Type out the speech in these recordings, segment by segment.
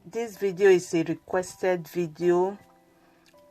This video is a requested video.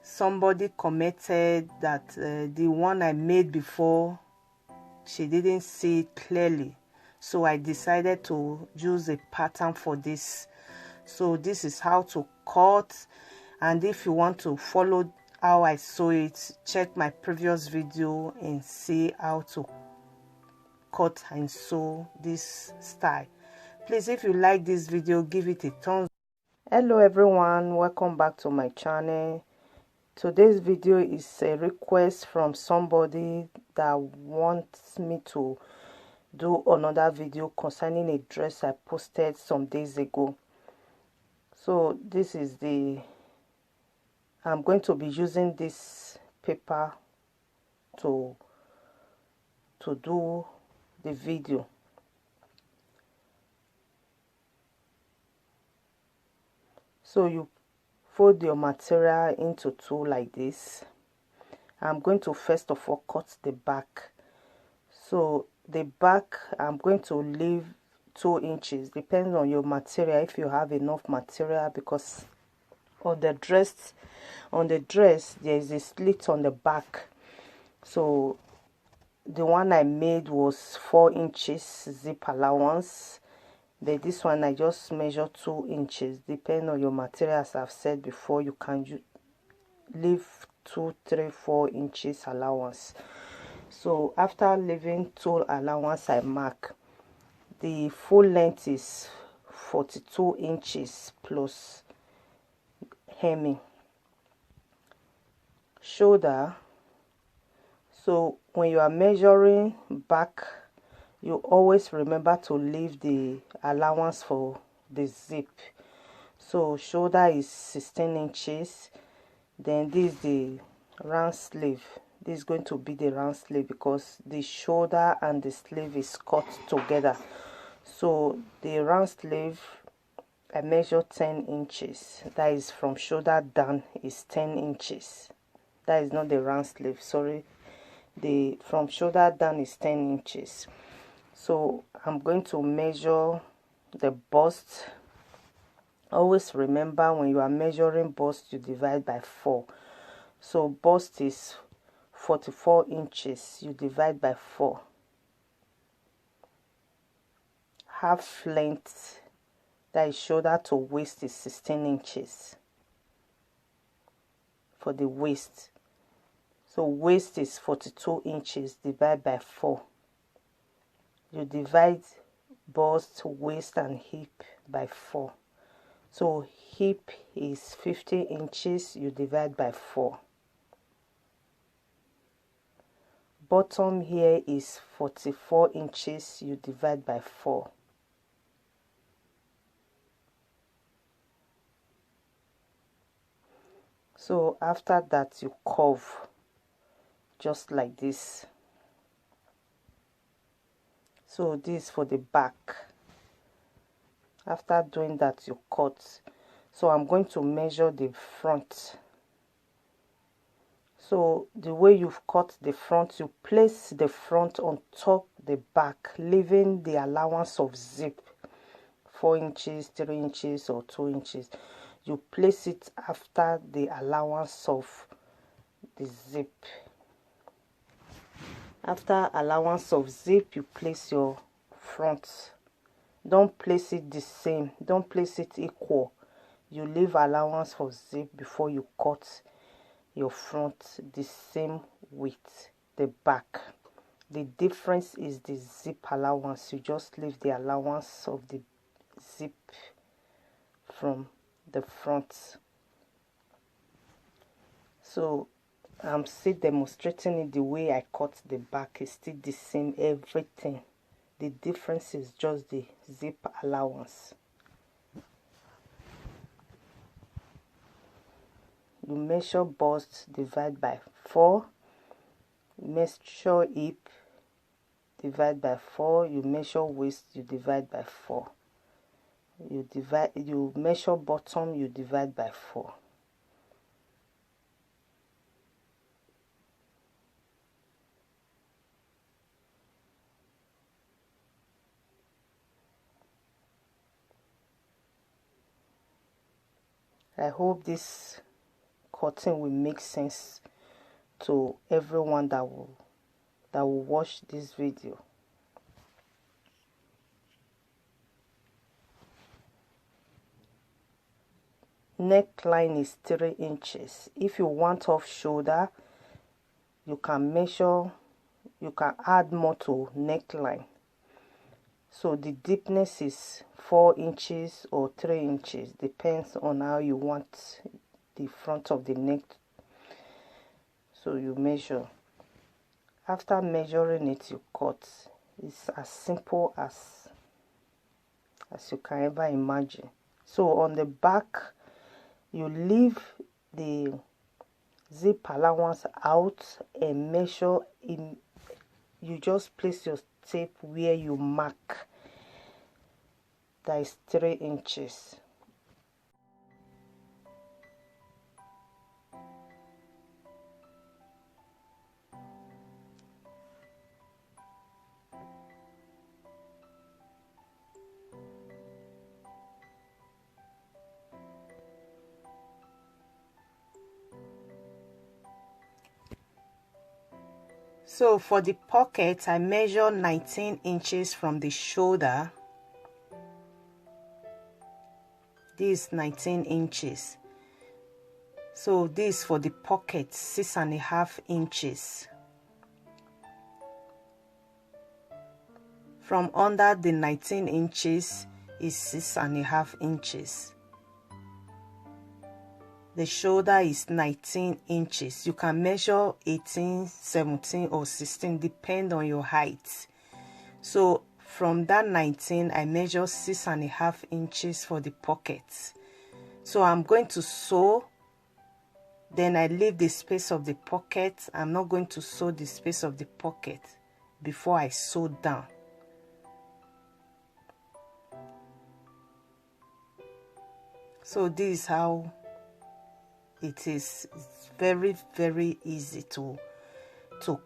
Somebody commented that the one I made before, she didn't see it clearly, so I decided to use a pattern for this. So this is how to cut, and if you want to follow how I sew it, check my previous video and see how to cut and sew this style. Please, if you like this video, give it a thumbs up. Hello everyone, welcome back to my channel. Today's video is a request from somebody that wants me to do another video concerning a dress I posted some days ago. So this is I'm going to be using this paper to do the video. So you fold your material into two like this. I'm going to first of all cut the back. So the back, I'm going to leave 2 inches, depends on your material, if you have enough material, because on the dress there is a slit on the back. So the one I made was 4 inches zip allowance, but this one I just measure 2 inches. Depending on your material, as I've said before, you can leave 2, 3, 4 inches allowance. So after leaving 2 allowance, I mark the full length is 42 inches plus hemming. Shoulder, so when you are measuring back, you always remember to leave the allowance for the zip. So shoulder is 16 inches. Then this is the round sleeve. This is going to be the round sleeve because the shoulder and the sleeve is cut together. So the round sleeve, I measure 10 inches. That is from shoulder down is 10 inches. That is not the round sleeve, sorry. The from shoulder down is 10 inches. So I'm going to measure the bust. Always remember, when you are measuring bust, you divide by 4. So bust is 44 inches, you divide by 4. Half length, that is shoulder to waist, is 16 inches for the waist. So waist is 42 inches, divide by 4. You divide bust, waist and hip by 4. So hip is 50 inches, you divide by 4. Bottom here is 44 inches, you divide by 4. So after that, you curve just like this. So this is for the back. After doing that, you cut. So I'm going to measure the front. So the way you've cut the front, you place the front on top the back, leaving the allowance of zip 4 inches, 3 inches or 2 inches. You place it after the allowance of the zip. After allowance of zip, you place your front. Don't place it the same, don't place it equal. You leave allowance for zip before you cut your front the same with the back. The difference is the zip allowance. You just leave the allowance of the zip from the front. So I'm still demonstrating it the way I cut the back. Is still the same, everything. The difference is just the zip allowance. You measure bust, divide by 4. Measure hip, divide by 4. You measure waist, you divide by 4. You measure bottom, you divide by 4. I hope this cutting will make sense to everyone that will watch this video. Neckline is 3 inches. If you want off shoulder, you can measure, you can add more to neckline. So the deepness is 4 inches or 3 inches, depends on how you want the front of the neck. So you measure. After measuring it, you cut. It's as simple as you can ever imagine. So on the back, you leave the zip allowance out and measure in. You just place your tape where you mark. That is 3 inches. So for the pocket, I measure 19 inches from the shoulder. This is 19 inches. So this for the pocket, 6.5 inches. From under the 19 inches is 6.5 inches. The shoulder is 19 inches. You can measure 18, 17 or 16, depend on your height. So from that 19, I measure 6.5 inches for the pocket. So I'm going to sew, then I leave the space of the pocket. I'm not going to sew the space of the pocket before I sew down. So this is how it is. It's very, very easy to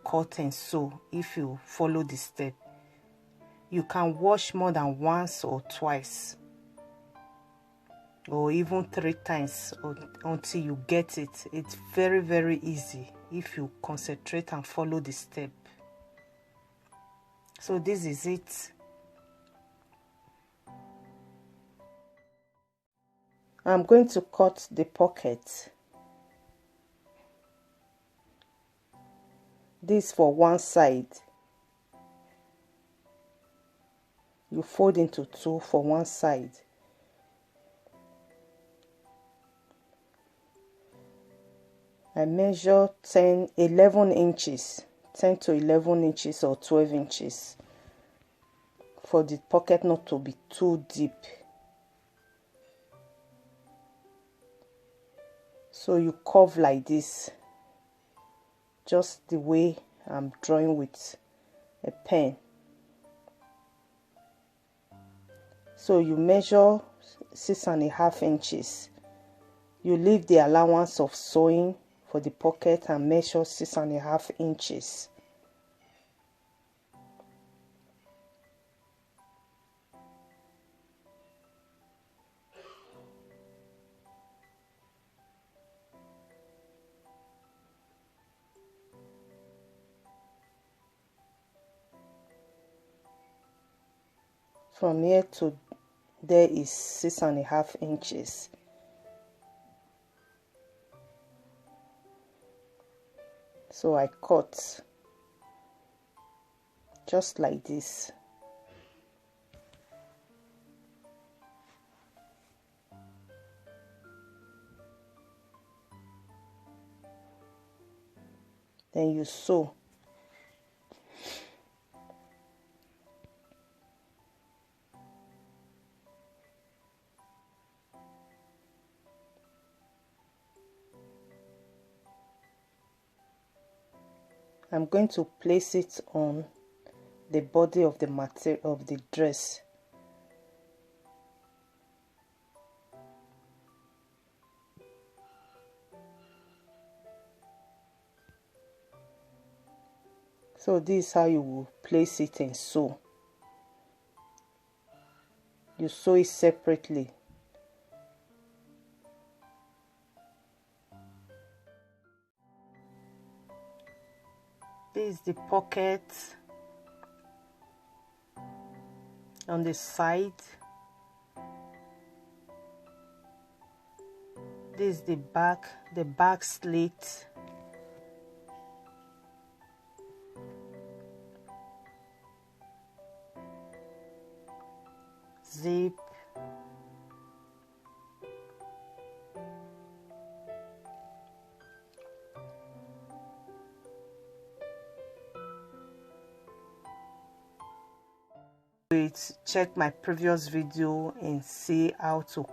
cut and sew if you follow the step. You can wash more than once or twice, or even 3 times until you get it. It's very, very easy if you concentrate and follow the step. So this is it. I'm going to cut the pocket. This for one side. You fold into 2 for one side. I measure 11 inches, 10 to 11 inches or 12 inches for the pocket not to be too deep. So you curve like this, just the way I'm drawing with a pen. So you measure 6.5 inches. You leave the allowance of sewing for the pocket and measure 6.5 inches. From here to there is 6.5 inches. So I cut just like this. Then you sew. I'm going to place it on the body of the material of the dress. So this is how you will place it and sew. You sew it separately. This is the pocket on the side. This is the back slit. Zip. Check my previous video and see how to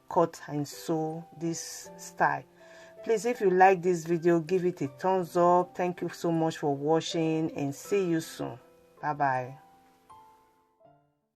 cut and sew this style. Please, if you like this video, give it a thumbs up. Thank you so much for watching and see you soon. Bye bye.